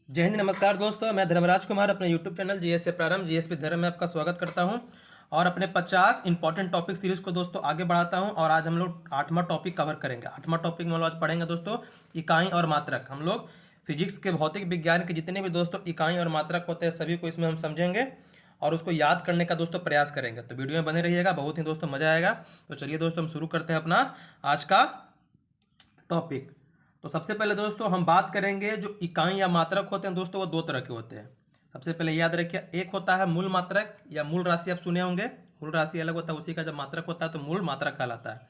जय हिंद, नमस्कार दोस्तों। मैं धर्मराज कुमार अपने यूट्यूब चैनल जीएस से प्रारंभ जीएस पे धर्म में आपका स्वागत करता हूं और अपने 50 इंपॉर्टेंट टॉपिक सीरीज को दोस्तों आगे बढ़ाता हूं। और आज हम लोग 8वां टॉपिक कवर करेंगे। 8वां टॉपिक में हम लोग आज पढ़ेंगे दोस्तों इकाई और मात्रक। हम लोग फिजिक्स के भौतिक विज्ञान के जितने भी दोस्तों इकाई और मात्रक होते हैं सभी को इसमें हम समझेंगे और उसको याद करने का दोस्तों प्रयास करेंगे। तो वीडियो में बने रहिएगा, बहुत ही दोस्तों मजा आएगा। तो चलिए दोस्तों हम शुरू करते हैं अपना आज का टॉपिक। तो सबसे पहले दोस्तों हम बात करेंगे जो इकाई या मात्रक होते हैं दोस्तों वो दो तरह के होते हैं। सबसे पहले याद रखिए, एक होता है मूल मात्रक या मूल राशि, आप सुने होंगे। मूल राशि अलग होता है, उसी का जब मात्रक होता है तो मूल मात्रक कहलाता है।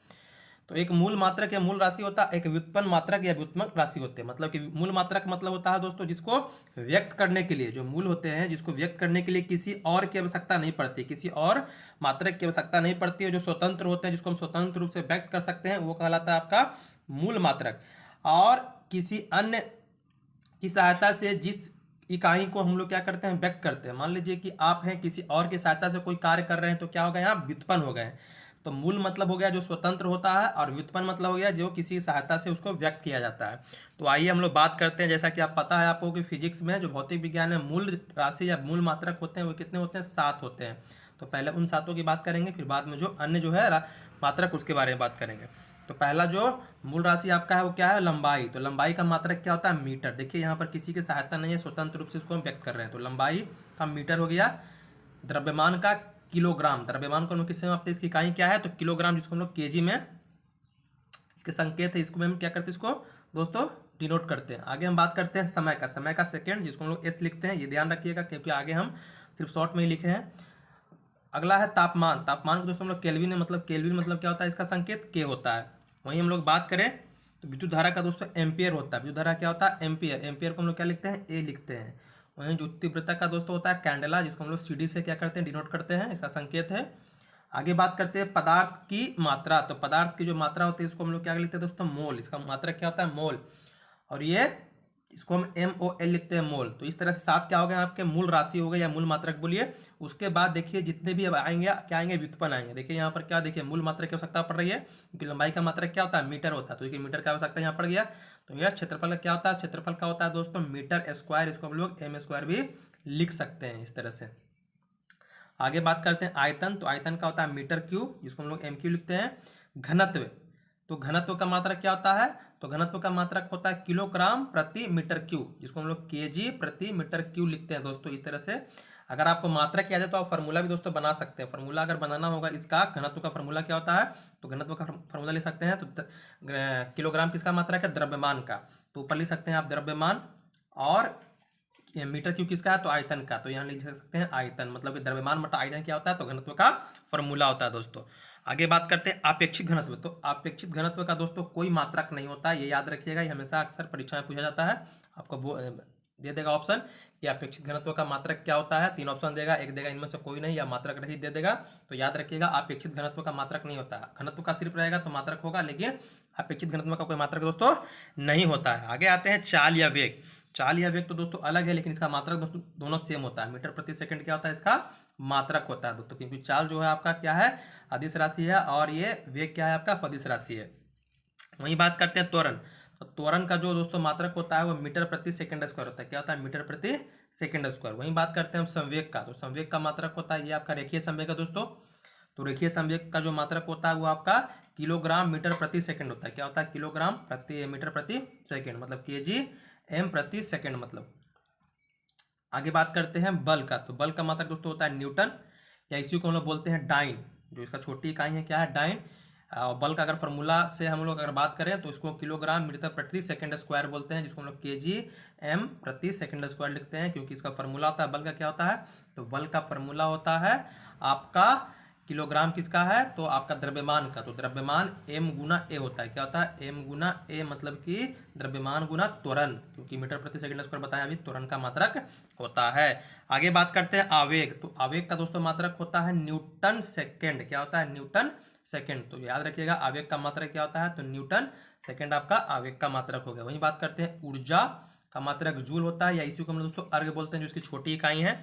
तो एक मूल मात्रक या मूल राशि होता है, एक व्युत्पन्न मात्रक या व्युत्पन्न राशि होते हैं। मतलब कि मूल मात्रक मतलब होता है दोस्तों जिसको व्यक्त करने के लिए, जो मूल होते हैं जिसको व्यक्त करने के लिए किसी और की आवश्यकता नहीं पड़ती, किसी और मात्रक की आवश्यकता नहीं पड़ती है, जो स्वतंत्र होते हैं, जिसको हम स्वतंत्र रूप से व्यक्त कर सकते हैं, वो कहलाता है आपका मूल मात्रक। और किसी अन्य की सहायता से जिस इकाई को हम लोग क्या करते हैं, व्यक्त करते हैं। मान लीजिए कि आप हैं, किसी और की सहायता से कोई कार्य कर रहे हैं, तो क्या हो गया, यहाँ व्युत्पन्न हो गए। तो मूल मतलब हो गया जो स्वतंत्र होता है और व्युत्पन्न मतलब हो गया जो किसी सहायता से उसको व्यक्त किया जाता है। तो आइए हम लोग बात करते हैं। जैसा कि आप पता है आपको कि फिजिक्स में जो भौतिक विज्ञान में मूल राशि या मूल मात्रक होते हैं वो कितने होते हैं, 7 होते हैं। तो पहले उन 7 की बात करेंगे, फिर बाद में जो अन्य जो है मात्रक उसके बारे में बात करेंगे। तो पहला जो मूल राशि आपका है वो क्या है, लंबाई। तो लंबाई का मात्रक क्या होता है, मीटर। देखिए यहाँ पर किसी की सहायता नहीं है, स्वतंत्र रूप से इसको हम व्यक्त कर रहे हैं। तो लंबाई का मीटर हो गया। द्रव्यमान का किलोग्राम, द्रव्यमान को हम किससे मापते हैं, इसकी इकाई क्या है तो किलोग्राम, जिसको हम लोग केजी में इसके संकेत है, इसको हम क्या करते हैं, इसको दोस्तों डिनोट करते हैं। आगे हम बात करते हैं समय का सेकेंड, जिसको हम लोग एस लिखते हैं। ये ध्यान रखिएगा क्योंकि आगे हम सिर्फ शॉर्ट में ही लिखे हैं। अगला है तापमान। तापमान को दोस्तों हम लोग केल्विन में, मतलब केल्विन मतलब क्या होता है, इसका संकेत के होता है। वहीं हम लोग बात करें तो विद्युत धारा का दोस्तों एम्पियर होता है। विद्युत धारा क्या होता है, एम्पियर। एम्पियर को हम लोग क्या लिखते हैं, ए लिखते हैं। वहीं जो तीव्रता का दोस्तों होता है कैंडेला, जिसको हम लोग सीडी से क्या करते हैं, डिनोट करते हैं, इसका संकेत है। आगे बात करते हैं पदार्थ की मात्रा। तो पदार्थ की जो मात्रा होती है इसको हम लोग क्या लिखते हैं दोस्तों, मोल। इसका मात्रा क्या होता है, मोल। और ये इसको हम MOL लिखते हैं, मोल। तो इस तरह से 7 क्या हो गए आपके, मूल राशि हो गए या मूल मात्रक बोलिए। उसके बाद देखिए जितने भी अब आएंगे क्या आएंगे, व्युत्पन्न आएंगे। देखिए यहाँ पर क्या, देखिए मूल मात्रक की आवश्यकता पड़ रही है क्योंकि लंबाई का मात्रक क्या होता है, मीटर होता है। तो देखिए मीटर का आवश्यकता यहाँ पड़ गया। तो यह क्षेत्रफल का क्या होता है, क्षेत्रफल का होता है दोस्तों मीटर स्क्वायर। इसको हम लोग M स्क्वायर भी लिख सकते हैं इस तरह से। आगे बात करते हैं आयतन। तो आयतन का होता है मीटर क्यूब, जिसको हम लोग MQ लिखते हैं। घनत्व। तो घनत्व का मात्रक क्या होता है, तो घनत्व का मात्रक होता है किलोग्राम प्रति मीटर क्यूब, जिसको हम लोग केजी प्रति मीटर क्यूब लिखते हैं दोस्तों इस तरह से। अगर आपको मात्रक याद है तो आप फार्मूला भी दोस्तों बना सकते हैं। फार्मूला अगर बनाना होगा इसका, घनत्व का फार्मूला क्या होता है, तो घनत्व का फार्मूला लिख सकते हैं। तो किलोग्राम किसका मात्रक है, द्रव्यमान का। तो ऊपर लिख सकते हैं आप द्रव्यमान, और ये मीटर क्यूब किसका है, तो आयतन का। तो यहाँ लिख सकते हैं आयतन, मतलब कि द्रव्यमान बटा आयतन क्या होता है, तो घनत्व का फॉर्मूला होता है दोस्तों। आगे बात करते हैं आपेक्षिक घनत्व। तो आपेक्षिक घनत्व का दोस्तों कोई मात्रक नहीं होता है, ये याद रखिएगा। ये हमेशा अक्सर परीक्षा में पूछा जाता है। आपको वो दे देगा ऑप्शन कि अपेक्षित घनत्व का मात्रक क्या होता है। 3 ऑप्शन देगा, एक देगा इनमें से कोई नहीं, या मात्रक रहित दे देगा। तो याद रखिएगा अपेक्षित घनत्व का मात्रक नहीं होता है। घनत्व का सिर्फ रहेगा तो मात्रक होगा, लेकिन अपेक्षित घनत्व का कोई मात्रक दोस्तों नहीं होता है। आगे आते हैं चाल या वेग। चाल या वेग तो दोस्तों अलग है, लेकिन इसका मात्रक दोनों सेम होता है। मीटर प्रति सेकंड क्या होता है, इसका मात्रक होता है दोस्तों, क्योंकि चाल जो है आपका क्या है, अदिश राशि है, और ये वेग क्या है आपका, सदिश राशि है। वहीं बात करते हैं त्वरण। तो त्वरण का जो दोस्तों मात्रक होता है वो मीटर प्रति सेकंड स्क्वायर होता है। क्या होता है, मीटर प्रति सेकंड स्क्वायर। वहीं बात करते हैं हम संवेग का। तो संवेग का मात्रक होता है ये आपका रेखीय संवेग है दोस्तों। तो रेखीय संवेग का जो मात्रक होता है वो आपका किलोग्राम मीटर प्रति सेकंड होता है। क्या होता है, किलोग्राम प्रति मीटर प्रति सेकंड, मतलब केजी M प्रति सेकंड मतलब। आगे बात करते हैं बल का। तो बल का मात्रक दोस्तों होता है न्यूटन, या इसी को हम लोग बोलते हैं डाइन। जो इसका छोटी इकाई है क्या है, डाइन। और बल का अगर फॉर्मूला से हम लोग अगर बात करें तो इसको किलोग्राम मीटर प्रति सेकंड स्क्वायर बोलते हैं, जिसको हम लोग केजी M प्रति सेकंड स्क्वायर लिखते हैं, क्योंकि इसका फॉर्मूला होता है बल का क्या होता है, तो बल का फॉर्मूला होता है आपका किलोग्राम किसका है, तो आपका द्रव्यमान का। तो द्रव्यमान M गुना A होता है। क्या होता है, M गुना A, मतलब कि द्रव्यमान गुना त्वरण, क्योंकि मीटर प्रति सेकंड स्क्वायर बताया अभी, त्वरण का मात्रक होता है। आगे बात करते हैं आवेग। तो आवेग का दोस्तों मात्रक होता है न्यूटन सेकेंड। क्या होता है, न्यूटन सेकेंड। तो याद रखिएगा आवेग का मात्रक क्या होता है, तो न्यूटन सेकेंड आपका आवेग का मात्रक हो गया। वहीं बात करते हैं ऊर्जा का मात्रक जूल होता है, या इसी को हम दोस्तों अर्घ बोलते हैं, जो इसकी छोटी इकाई है।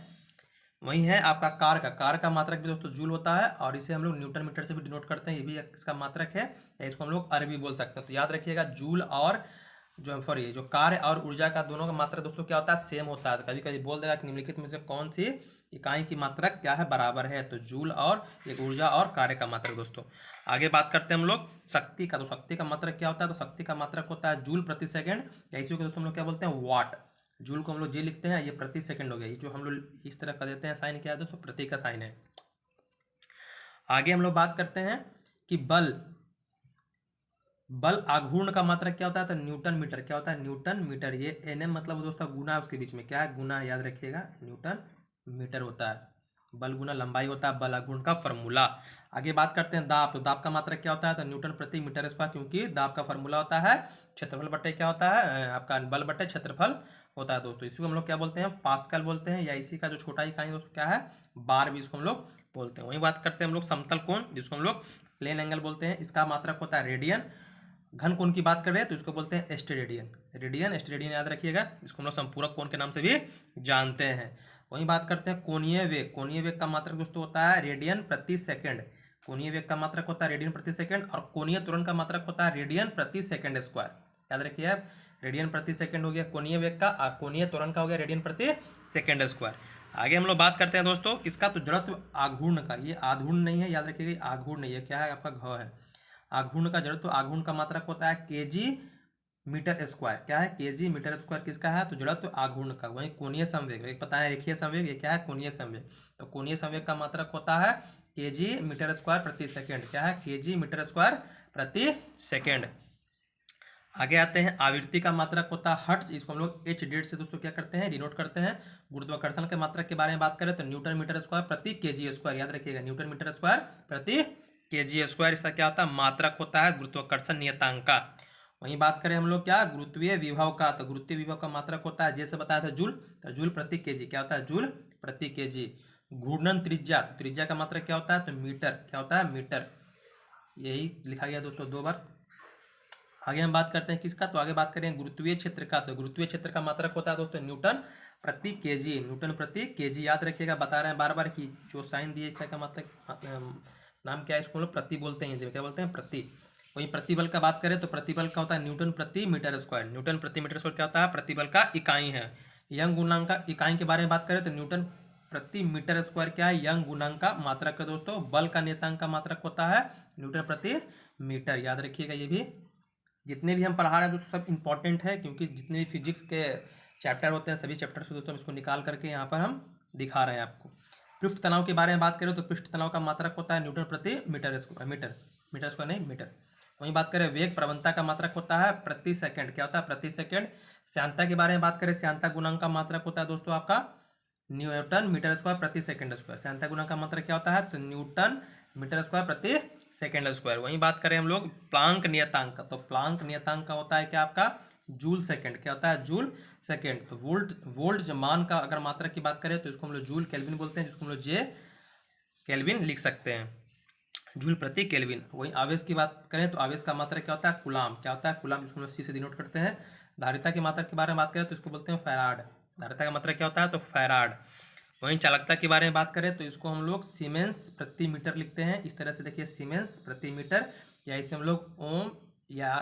वही है आपका कार का मात्रक भी दोस्तों जूल होता है, और इसे हम लोग न्यूटन मीटर से भी डिनोट करते हैं, ये भी इसका मात्रक है, या इसको हम लोग अर्घ भी बोल सकते हैं। तो याद रखिएगा जूल और जो सॉरी जो कार्य और ऊर्जा का दोनों का मात्रक दोस्तों क्या होता है, सेम होता है। तो कभी कभी बोल देगा कि निम्नलिखित में से कौन सी इकाई की मात्रक क्या है, बराबर है, तो जूल और एक ऊर्जा और कार्य का मात्रक। दोस्तों आगे बात करते हैं हम लोग शक्ति का। तो शक्ति का मात्रक क्या होता है, तो शक्ति का मात्रक होता है जूल प्रति सेकंड, या इसी को दोस्तों हम लोग क्या बोलते हैं, वाट। जूल को हम लोग जी लिखते हैं, ये प्रति सेकंड हो गया, ये जो हम लोग इस तरह कर देते हैं साइन, क्या है दोस्तों, प्रति का साइन है। आगे हम लोग बात करते हैं कि बल आघूर्ण का मात्रक क्या होता है, तो न्यूटन मीटर। क्या होता है, न्यूटन मीटर। ये एनएम मतलब दोस्तों गुना है, उसके बीच में क्या है, गुना, याद रखिएगा, न्यूटन मीटर होता है। बल गुना लंबाई होता है बल आघूर्ण का फॉर्मूला। आगे बात करते हैं दाब। तो दाब का मात्रक क्या होता है, तो न्यूटन प्रति मीटर स्क्वायर, क्योंकि दाब का फॉर्मूला होता है क्षेत्रफल बट्टे क्या होता है, आपका बल बट्टे क्षेत्रफल होता है दोस्तों। इसी को हम लोग क्या बोलते हैं, पास्कल बोलते हैं, या इसी का जो छोटा इकाई दोस्तों क्या है, बार भी इसको हम लोग बोलते हैं। वही बात करते हैं हम लोग समतल कोण, जिसको हम लोग प्लेन एंगल बोलते हैं, इसका मात्रक होता है रेडियन। घन कोण की बात कर रहे हैं तो इसको बोलते हैं स्टेरेडियन। रेडियन स्टेरेडियन याद रखिएगा, इसको हम लोग संपूरक कोण के नाम से भी जानते हैं। वहीं बात करते हैं कोणीय वेग। कोणीय वेग का मात्रक दोस्तों होता है रेडियन प्रति सेकंड। कोणीय वेग का मात्रक होता है रेडियन प्रति सेकंड, और कोणीय त्वरण का मात्रक होता है रेडियन प्रति सेकंड स्क्वायर। याद रखिए आप, रेडियन प्रति सेकंड हो गया कोणीय वेग का, कोणीय त्वरण का हो गया रेडियन प्रति सेकंड स्क्वायर। आगे हम लोग बात करते हैं दोस्तों इसका, तो जड़त्व आघूर्ण का। ये आघूर्ण नहीं है, याद रखिएगा, आघूर्ण नहीं है, क्या है आपका घ है। आघूर्ण का जड़त्व आघूर्ण का मात्रक होता है केजी मीटर स्क्वायर। क्या है, केजी मीटर स्क्वायर किसका है, तो जड़त्व आघूर्ण का। वहीं कोणीय संवेग, एक पता है रेखीय संवेग, ये क्या है, कोणीय संवेग। तो कोणीय संवेग का मात्रक होता है केजी मीटर स्क्वायर प्रति सेकंड। क्या है, केजी मीटर स्क्वायर प्रति सेकंड। आगे आते हैं आवृत्ति का मात्रक होता है हर्ट्ज, इसको हम लोग एच डेट से दोस्तों क्या करते हैं, डिनोट करते हैं। गुरुत्वाकर्षण के मात्रक के बारे में बात करें तो न्यूटन मीटर स्क्वायर प्रति केजी स्क्वायर। याद रखिएगा, न्यूटन मीटर स्क्वायर प्रति केजी स्क्वायर, इसका क्या होता है, मात्रक होता है गुरुत्वाकर्षण नियतांक का। वहीं बात करें हम लोग क्या, गुरुत्वीय विभव का। तो गुरुत्वीय विभव का मात्रक होता है, जैसे बताया था जूल, तो जूल प्रति केजी। क्या होता है, जूल प्रति केजी। घूर्णन त्रिज्या, तो त्रिज्या का मात्रक क्या होता है, तो मीटर। क्या होता है, मीटर। यही लिखा गया दोस्तों 2 बार। आगे हम बात करते हैं किसका, तो आगे बात करें गुरुत्वीय क्षेत्र का। तो गुरुत्वीय क्षेत्र का मात्रक होता है दोस्तों न्यूटन प्रति केजी। न्यूटन प्रति केजी याद रखिएगा, बता रहे हैं बार बार कि जो साइन दिए इसका मतलब नाम क्या है, इसको लोग प्रति बोलते हैं, क्या बोलते हैं, प्रति। वही प्रतिबल का बात करें तो प्रतिबल का होता है न्यूटन प्रति मीटर स्क्वायर। न्यूटन प्रति मीटर स्क्वायर क्या होता है, प्रतिबल का इकाई है। यंग गुणांक का इकाई के बारे में बात करें तो न्यूटन प्रति मीटर स्क्वायर क्या है, यंग गुणांक का मात्रक है दोस्तों। बल का नियतांक का मात्रक होता है न्यूटन प्रति मीटर। याद रखिएगा, ये भी जितने भी हम पढ़ा रहे हैं दोस्तों सब इंपॉर्टेंट है, क्योंकि जितने भी फिजिक्स के चैप्टर होते हैं सभी चैप्टर से दोस्तों हम इसको निकाल करके यहाँ पर हम दिखा रहे हैं आपको। पृष्ठ तनाव के बारे में बात करें तो पृष्ठ तनाव का मात्रक होता है न्यूटन प्रति मीटर स्क्वायर, मीटर स्क्वायर नहीं, मीटर। वहीं बात करें वेग प्रवणता का मात्रक होता है प्रति सेकंड। क्या होता है, प्रति सेकंड। श्यानता के बारे में बात करें, श्यानता गुणांक का मात्रक होता है दोस्तों आपका न्यूटन मीटर स्क्वायर प्रति सेकंड स्क्वायर। श्यानता गुणांक का मात्रक क्या होता है, तो न्यूटन मीटर स्क्वायर प्रति सेकेंड स्क्वायर। वहीं बात करें हम लोग प्लांक नियतांक का, तो प्लांक नियतांक का होता है क्या आपका, जूल सेकंड। क्या होता है, जूल सेकंड। तो वोल्ट मान का अगर मात्रक की बात करें तो इसको हम लोग जूल केल्विन बोलते हैं, जिसको हम लोग जे केल्विन लिख सकते हैं, जूल प्रति केल्विन। वहीं आवेश की बात करें तो आवेश का मात्रक क्या होता है, कुलाम। क्या होता है, कुलाम, जिसको हम लोग सी से डिनोट करते हैं। धारिता के मात्रक के बारे में बात करें तो इसको बोलते हैं फैराड। धारिता का मात्रक क्या होता है, तो फैराड। वहीं चालकता के बारे में बात करें तो इसको हम लोग सीमेंस प्रति मीटर लिखते हैं। इस तरह से देखिए, सीमेंस प्रति मीटर, या इसे हम लोग ओम या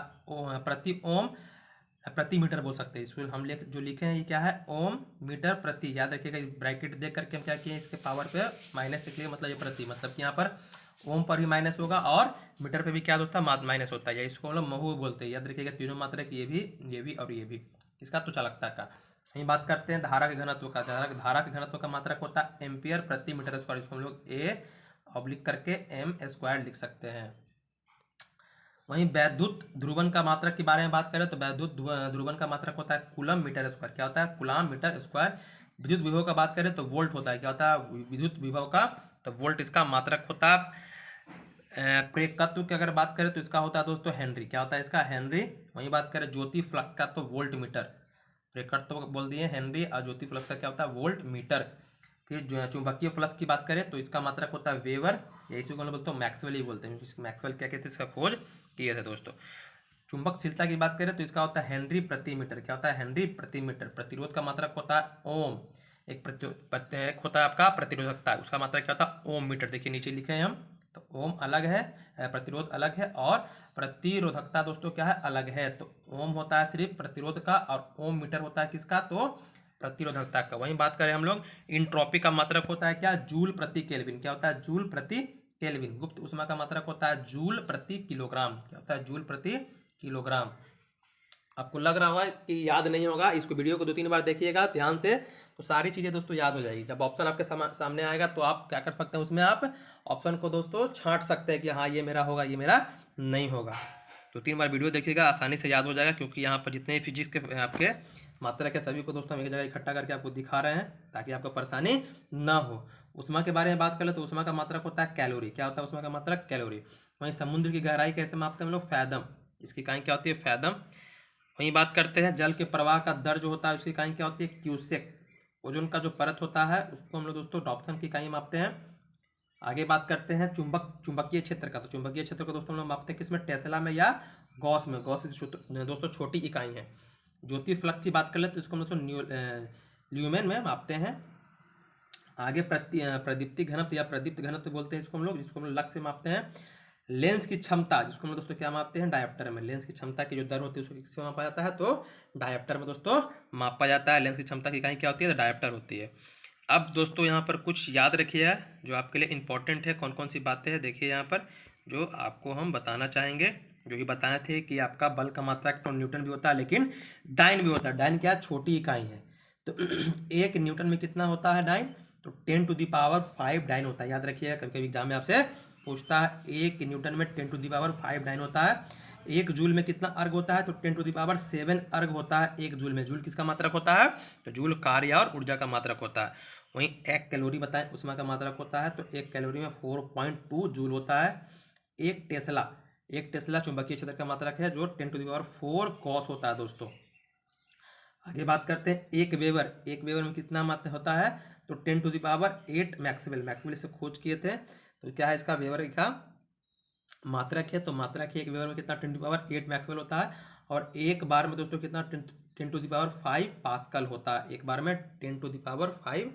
प्रति मीटर बोल सकते हैं। इसको हम जो लिखे हैं ये क्या है, ओम मीटर प्रति। याद रखिएगा, ब्रैकेट देख करके हम क्या किए, इसके पावर पे माइनस लिखिए, मतलब ये प्रति, मतलब कि यहाँ पर ओम पर भी माइनस होगा और मीटर पे भी क्या होता है, माइनस होता है, या इसको हम लोग महू बोलते हैं। याद रखिएगा, तीनों मात्रक, ये भी और ये भी। इसका तो चालकता का। यही बात करते हैं धारा के घनत्व का। धारा के घनत्व का मात्रक होता है एम्पियर प्रति मीटर स्क्वायर। इसको हम लोग ए ऑब्लिक करके एम स्क्वायर लिख सकते हैं। वहीं वैद्युत ध्रुवन का मात्रक के बारे में बात करें तो वैद्युत ध्रुवन का मात्रक होता है कूलम मीटर स्क्वायर। क्या होता है, कूलम मीटर स्क्वायर। विद्युत विभव का बात करें तो वोल्ट होता है। क्या होता है, विद्युत विभव का, तो वोल्ट इसका मात्रक होता है। प्रेरकत्व की अगर बात करें तो इसका होता है दोस्तों हेनरी। क्या होता है इसका, हेनरी। वहीं बात करें ज्योति फ्लक्स का तो वोल्ट मीटर। प्रेरकत्व बोल दिए हेनरी, और ज्योति फ्लक्स का क्या होता है, वोल्ट मीटर। फिर जो चुंबकीय फ्लक्स की बात करें तो इसका मात्रक होता है वेबर, या इसी को बोलते हैं मैक्सवेल ही बोलते हैं, क्योंकि मैक्सवेल क्या कहते हैं, इसका खोज किए थे दोस्तों। चुंबकशीलता की बात करें तो इसका होता है हेनरी प्रति मीटर। क्या होता है, हेनरी प्रति मीटर। प्रतिरोध का मात्रक होता है ओम। एक होता है आपका प्रतिरोधकता, उसका मात्रक क्या होता है, ओम मीटर। देखिए नीचे लिखे हैं हम, तो ओम अलग है, प्रतिरोध अलग है, और प्रतिरोधकता दोस्तों क्या है, अलग है। तो ओम होता है सिर्फ प्रतिरोध का और ओम मीटर होता है किसका, तो प्रतिरोधकता का। वहीं बात करें हम लोग, इंट्रॉपी का मात्रक होता है क्या, जूल प्रति केल्विन। क्या होता है, जूल प्रति केल्विन। गुप्त ऊष्मा का मात्रक होता है जूल प्रति किलोग्राम। क्या होता है, जूल प्रति किलोग्राम। आपको लग रहा होगा कि याद नहीं होगा, इसको वीडियो को 2-3 बार देखिएगा ध्यान से, तो सारी चीज़ें दोस्तों याद हो जाएगी। जब ऑप्शन आपके सामने आएगा तो आप क्या कर सकते हैं, उसमें आप ऑप्शन को दोस्तों छांट सकते हैं कि हाँ ये मेरा होगा, ये मेरा नहीं होगा। तो 3 बार वीडियो देखिएगा, आसानी से याद हो जाएगा, क्योंकि यहाँ पर जितने फिजिक्स के आपके मात्रा के सभी को दोस्तों हम एक जगह इकट्ठा करके आपको दिखा रहे हैं ताकि आपको परेशानी ना हो। उष्मा के बारे में बात कर ले तो उष्मा का मात्रक होता है कैलोरी। क्या होता है उष्मा का मात्रक, कैलोरी। वहीं समुद्र की गहराई कैसे मापते हैं हम लोग, फैदम। इसकी इकाई क्या होती है, फैदम। वहीं बात करते हैं जल के प्रवाह का दर जो होता है उसकी इकाई क्या होती है, क्यूसेक। ओजोन का जो परत होता है उसको हम लोग दोस्तों डॉप्सन की इकाई मापते हैं। आगे बात करते हैं चुंबकीय क्षेत्र का। तो चुंबकीय क्षेत्र को दोस्तों हम लोग मापते हैं किसमें, टेस्ला में या गॉस में। गॉस दोस्तों छोटी इकाई है। ज्योति फ्लक्स की बात कर ले तो इसको हम दोस्तों ल्यूमेन में मापते हैं। आगे प्रदीप्ति घनत्व या प्रदीप्त घनत्व बोलते हैं इसको हम लोग, जिसको हम लोग लक्स से मापते हैं। लेंस की क्षमता, जिसको हम लोग दोस्तों क्या मापते हैं, डायोप्टर में। लेंस की क्षमता की जो दर होती है उसको किससे मापा जाता है, तो डायोप्टर में दोस्तों मापा जाता है। लेंस की क्षमता की इकाई क्या होती है, तो डायोप्टर होती है। अब दोस्तों यहाँ पर कुछ याद रखिए जो आपके लिए इंपॉर्टेंट है, कौन कौन सी बातें हैं देखिए यहाँ पर जो आपको हम बताना चाहेंगे। जो कि बताए थे कि आपका बल का मात्रक तो न्यूटन भी होता है लेकिन डाइन भी होता है। डाइन क्या, छोटी इकाई है। तो 1 न्यूटन में कितना होता है डाइन, तो 10⁵ डाइन होता है। याद रखिएगा, कभी कभी एग्जाम में आपसे पूछता है 1 न्यूटन में 10⁵ डाइन होता है। 1 जूल में कितना अर्ग होता है, तो 10⁷ अर्ग होता है 1 जूल में। जूल किसका मात्रक होता है, तो जूल कार्य और ऊर्जा का मात्रक होता है। वहीं 1 कैलोरी बताएं उष्मा का मात्रक होता है, तो 1 कैलोरी में 4.2 जूल होता है। एक टेस्ला चुंबकीय क्षेत्र का मात्रक है जो 10⁴ कॉस होता है दोस्तों। आगे बात करते हैं एक वेबर में कितना मात्रा होता है, तो 10⁸ मैक्सवेल से खोज किए थे। तो क्या है इसका वेबर का मात्रक है, तो मात्रक है एक वेबर में कितना, 10⁸ मैक्सवेल होता है। और एक बार में दोस्तों कितना, 10⁵ पास्कल होता है। एक बार में 10⁵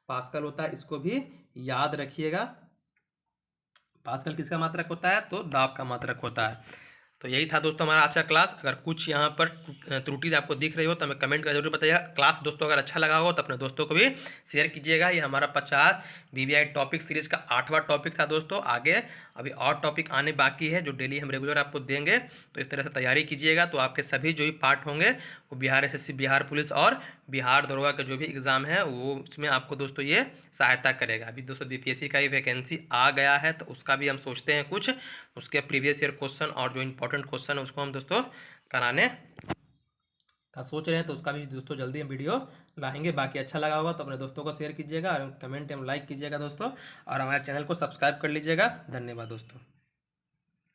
पास्कल होता है। इसको भी याद रखिएगा। पास्कल किसका मात्रक होता है, तो दाब का मात्रक होता है। तो यही था दोस्तों हमारा आज का क्लास। अगर कुछ यहाँ पर त्रुटि आपको दिख रही हो तो हमें कमेंट कर जरूर बताइएगा। क्लास दोस्तों अगर अच्छा लगा हो तो अपने दोस्तों को भी शेयर कीजिएगा। ये हमारा 50 BBI टॉपिक सीरीज का 8वां टॉपिक था दोस्तों। आगे अभी और टॉपिक आने बाकी है जो डेली हम रेगुलर आपको देंगे, तो इस तरह से तैयारी कीजिएगा। तो आपके सभी जो भी पार्ट होंगे वो बिहार SSC, बिहार पुलिस और बिहार दरोगा का जो भी एग्ज़ाम है वो उसमें आपको दोस्तों ये सहायता करेगा। अभी दोस्तों BPSC का ही वैकेंसी आ गया है तो उसका भी हम सोचते हैं कुछ उसके प्रीवियस ईयर क्वेश्चन और जो इंपॉर्टेंट क्वेश्चन है उसको हम दोस्तों कराने का सोच रहे हैं। तो उसका भी दोस्तों जल्दी हम वीडियो लाएंगे। बाकी अच्छा लगा होगा तो अपने दोस्तों को शेयर कीजिएगा और कमेंट एवं लाइक कीजिएगा दोस्तों, और हमारे चैनल को सब्सक्राइब कर लीजिएगा। धन्यवाद दोस्तों।